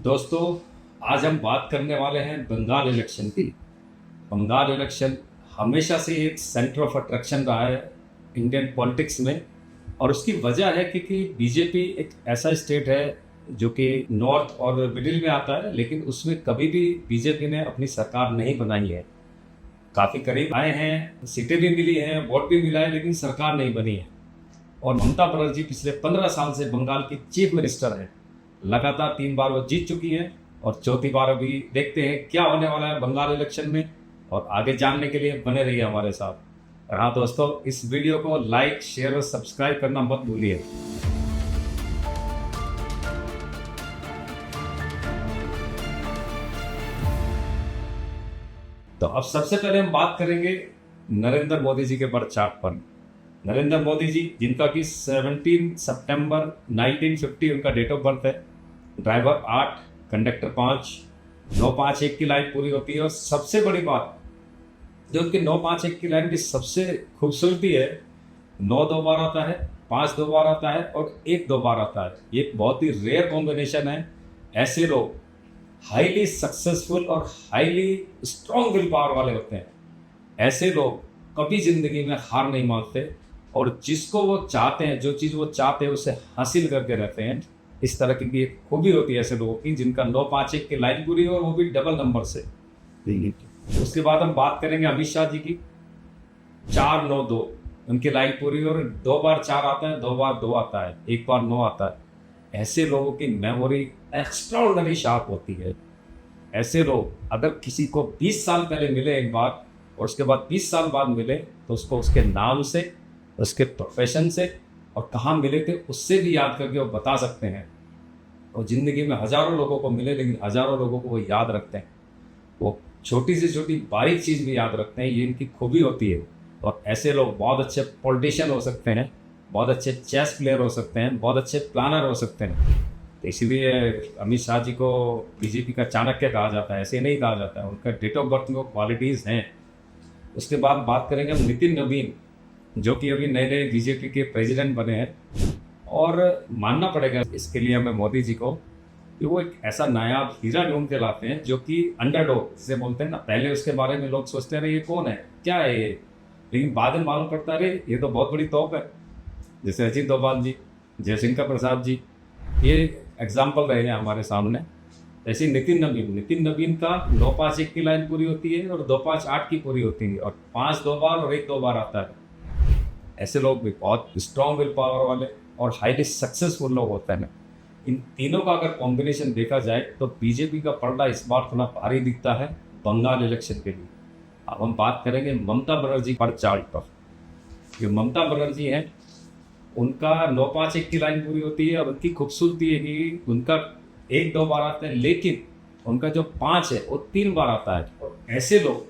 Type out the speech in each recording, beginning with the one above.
दोस्तों, आज हम बात करने वाले हैं बंगाल इलेक्शन की। बंगाल इलेक्शन हमेशा से एक सेंटर ऑफ अट्रैक्शन रहा है इंडियन पॉलिटिक्स में। और उसकी वजह है क्योंकि बीजेपी एक ऐसा स्टेट है जो कि नॉर्थ और मिडिल में आता है, लेकिन उसमें कभी भी बीजेपी ने अपनी सरकार नहीं बनाई है। काफ़ी करीब आए हैं, सीटें भी मिली हैं, वोट भी मिला है, लेकिन सरकार नहीं बनी है। और ममता बनर्जी पिछले 15 साल से बंगाल की चीफ मिनिस्टर है। लगातार 3 बार वो जीत चुकी है और चौथी बार अभी देखते हैं क्या होने वाला है बंगाल इलेक्शन में। और आगे जानने के लिए बने रहिए हमारे साथ। और हाँ दोस्तों, इस वीडियो को लाइक, शेयर और सब्सक्राइब करना मत भूलिए। तो अब सबसे पहले हम बात करेंगे नरेंद्र मोदी जी के बर्थ चार्ट पर। नरेंद्र मोदी जी, जिनका कि 17 सितंबर 1950 उनका डेट ऑफ बर्थ है। ड्राइवर 8, कंडक्टर 5, 951 की लाइन पूरी होती है। और सबसे बड़ी बात जो उनकी 951 की लाइन की सबसे खूबसूरती है, 9 2 बार आता है, 5 2 बार आता है और 1 2 बार आता है। ये एक बहुत ही रेयर कॉम्बिनेशन है। ऐसे लोग हाईली सक्सेसफुल और हाईली स्ट्रॉन्ग विल पावर वाले होते हैं। ऐसे लोग कभी जिंदगी में हार नहीं मानते और जिसको वो चाहते हैं, जो चीज़ वो चाहते हैं उसे हासिल करके रहते हैं। इस तरह की एक खूबी होती है ऐसे लोगों की जिनका 951 की लाइन पूरी हो, और वो भी डबल नंबर से। उसके बाद हम बात करेंगे अमित शाह जी की। 4 9 2 उनकी लाइन पूरी हो, और 2 बार 4 आता है, 2 बार 2 आता है, 1 बार 9 आता है। ऐसे लोगों की मेमोरी एक्स्ट्राऑर्डिनरी शार्प होती है। ऐसे लोग अगर किसी को 20 साल पहले मिले एक बार और उसके बाद 20 साल बाद मिले, तो उसको उसके नाम से, उसके प्रोफेशन से और कहाँ मिले थे उससे भी याद करके वो बता सकते हैं। और ज़िंदगी में हज़ारों लोगों को मिले, लेकिन हज़ारों लोगों को वो याद रखते हैं। वो छोटी से छोटी बारीक चीज़ भी याद रखते हैं। ये इनकी खूबी होती है। और ऐसे लोग बहुत अच्छे पॉलिटिशियन हो सकते हैं, बहुत अच्छे चेस प्लेयर हो सकते हैं, बहुत अच्छे प्लानर हो सकते हैं। तो इसीलिए अमित शाह जी को बीजेपी का चाणक्य कहा जाता है। ऐसे नहीं कहा जाता है, उनका डेट ऑफ बर्थ में वो क्वालिटीज़ हैं। उसके बाद बात करेंगे हम नितिन नवीन, जो कि अभी नए नए बीजेपी के प्रेसिडेंट बने हैं। और मानना पड़ेगा इसके लिए हमें मोदी जी को कि वो एक ऐसा नायाब हीरा ढूंढ के लाते हैं जो कि अंडरडॉग जिसे बोलते हैं ना। पहले उसके बारे में लोग सोचते रहे ये कौन है, क्या है ये, लेकिन बाद में मालूम पड़ता रहे ये तो बहुत बड़ी तोप है। जैसे अजीत डोभाल जी, जयशंकर प्रसाद जी, ये एग्जाम्पल रहे हैं हमारे सामने। ऐसे नितिन नवीन का 951 की लाइन पूरी होती है और 258 की पूरी होती है, और 5 2 बार और 1 2 बार आता है। ऐसे लोग भी बहुत स्ट्रॉन्ग विल पावर वाले और हाईली सक्सेसफुल लोग होते हैं। इन तीनों का अगर कॉम्बिनेशन देखा जाए तो बीजेपी का पलड़ा इस बार थोड़ा भारी दिखता है बंगाल इलेक्शन के लिए। अब हम बात करेंगे ममता बनर्जी पर चार्ट पर। जो ममता बनर्जी हैं, उनका 951 की लाइन पूरी होती है। और उनकी खूबसूरती है कि उनका 1 2 बार आता है, लेकिन उनका जो 5 है वो 3 बार आता है। और ऐसे लोग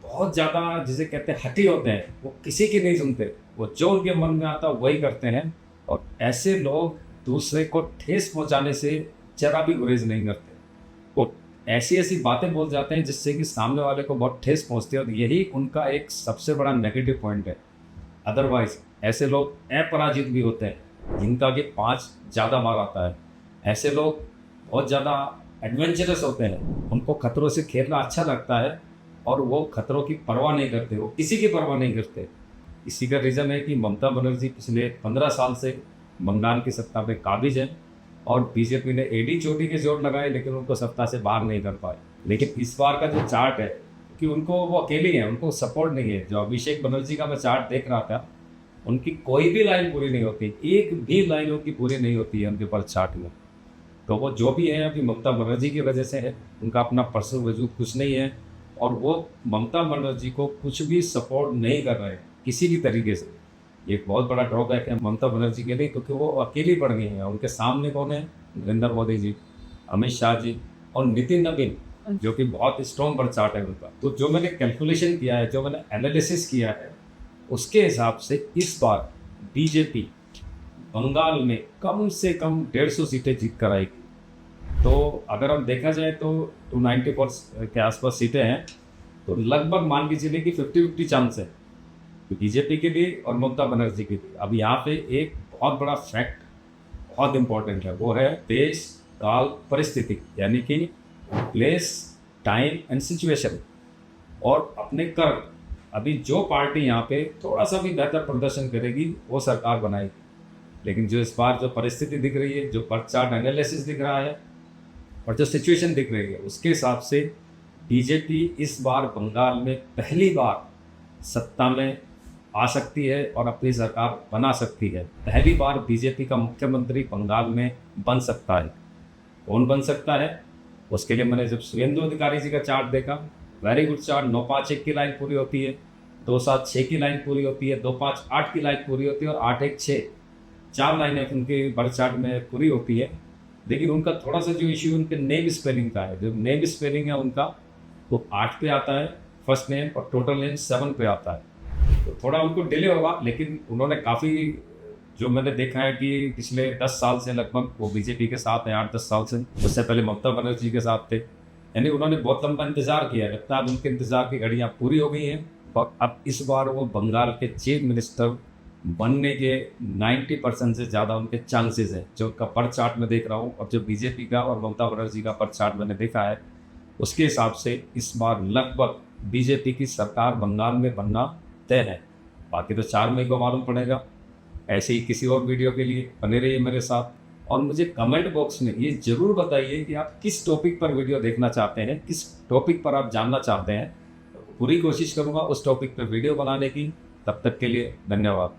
बहुत ज़्यादा जिसे कहते हैं हठी होते हैं, वो किसी की नहीं सुनते, वो जो उनके मन में आता है वही करते हैं। और ऐसे लोग दूसरे को ठेस पहुंचाने से जरा भी गुरेज नहीं करते। वो ऐसी ऐसी बातें बोल जाते हैं जिससे कि सामने वाले को बहुत ठेस पहुंचती है, और यही उनका एक सबसे बड़ा नेगेटिव पॉइंट है। अदरवाइज ऐसे लोग अपराजित भी होते हैं जिनका कि 5 ज़्यादा बार आता है। ऐसे लोग बहुत ज़्यादा एडवेंचरस होते हैं, उनको खतरों से खेलना अच्छा लगता है और वो खतरों की परवाह नहीं करते, वो किसी की परवाह नहीं करते। इसी का रीज़न है कि ममता बनर्जी पिछले 15 साल से बंगाल की सत्ता पे काबिज है, और बीजेपी ने एडी चोटी के जोर लगाए लेकिन उनको सत्ता से बाहर नहीं कर पाए। लेकिन इस बार का जो चार्ट है कि उनको वो अकेली हैं, उनको सपोर्ट नहीं है। जो अभिषेक बनर्जी का मैं चार्ट देख रहा था, उनकी कोई भी लाइन पूरी नहीं होती, एक भी लाइन उनकी पूरी नहीं होती है उनके पर चार्ट में। तो वो जो भी है अभी ममता बनर्जी की वजह से है, उनका अपना पर्सनल वजूद कुछ नहीं है। और वो ममता बनर्जी को कुछ भी सपोर्ट नहीं कर रहे किसी भी तरीके से। ये एक बहुत बड़ा ड्रॉबैक है ममता बनर्जी के लिए, क्योंकि वो अकेली पड़ गई हैं। उनके सामने कौन है? नरेंद्र मोदी जी, अमित शाह जी और नितिन नवीन, जो कि बहुत स्ट्रॉन्ग बर्थ चार्ट है उनका। तो जो मैंने कैलकुलेशन किया है, जो मैंने एनालिसिस किया है, उसके हिसाब से इस बार बीजेपी बंगाल में कम से कम 150 सीटें जीत कर आएगी। तो अगर हम देखा जाए तो 294 के आसपास सीटें हैं, तो लगभग मान के चलिए कि 50-50 चांस है बीजेपी के लिए और ममता बनर्जी के लिए। अब यहाँ पे एक बहुत बड़ा फैक्ट बहुत इंपॉर्टेंट है, वो है देश काल परिस्थिति यानी कि प्लेस टाइम एंड सिचुएशन और अपने कर्म। अभी जो पार्टी यहाँ पे थोड़ा सा भी बेहतर प्रदर्शन करेगी वो सरकार बनाएगी, लेकिन जो इस बार जो परिस्थिति दिख रही है, जो बर्थ चार्ट एनालिसिस दिख रहा है और जो सिचुएशन दिख रही है, उसके हिसाब से बीजेपी इस बार बंगाल में पहली बार सत्ता में आ सकती है और अपनी सरकार बना सकती है। पहली बार बीजेपी का मुख्यमंत्री बंगाल में बन सकता है। कौन बन सकता है? उसके लिए मैंने जब शुभेंदु अधिकारी जी का चार्ट देखा, वेरी गुड चार्ट, 9-5-1 की लाइन पूरी होती है, 2-7-6 की लाइन पूरी होती है, 2-5-8 की लाइन पूरी होती है और 8-1-6 4 लाइनें उनके बर्थ चार्ट में पूरी होती है। लेकिन उनका थोड़ा सा जो इश्यू उनके नेम स्पेलिंग का है, जो नेम स्पेलिंग है उनका वो 8 पे आता है फर्स्ट नेम और टोटल नेम 7 पे आता है, तो थोड़ा उनको डिले होगा। लेकिन उन्होंने काफ़ी, जो मैंने देखा है कि पिछले 10 साल से लगभग वो बीजेपी के साथ हैं, 8-10 साल से, उससे पहले ममता बनर्जी के साथ थे, यानी उन्होंने बहुत लंबा इंतजार किया है। लगता है अब उनके इंतजार की घड़ियाँ पूरी हो गई हैं और अब इस बार वो बंगाल के चीफ मिनिस्टर बनने के 90% से ज़्यादा उनके चांसेस हैं, जो का बर्थ चार्ट में देख रहा हूँ और जो बीजेपी का और ममता बनर्जी का बर्थ चार्ट मैंने देखा है, उसके हिसाब से इस बार लगभग बीजेपी की सरकार बंगाल में बनना तय है। बाकी तो 4 मई को मालूम पड़ेगा। ऐसे ही किसी और वीडियो के लिए बने रहिए मेरे साथ और मुझे कमेंट बॉक्स में ये ज़रूर बताइए कि आप किस टॉपिक पर वीडियो देखना चाहते हैं, किस टॉपिक पर आप जानना चाहते हैं। पूरी कोशिश करूँगा उस टॉपिक पर वीडियो बनाने की। तब तक के लिए धन्यवाद।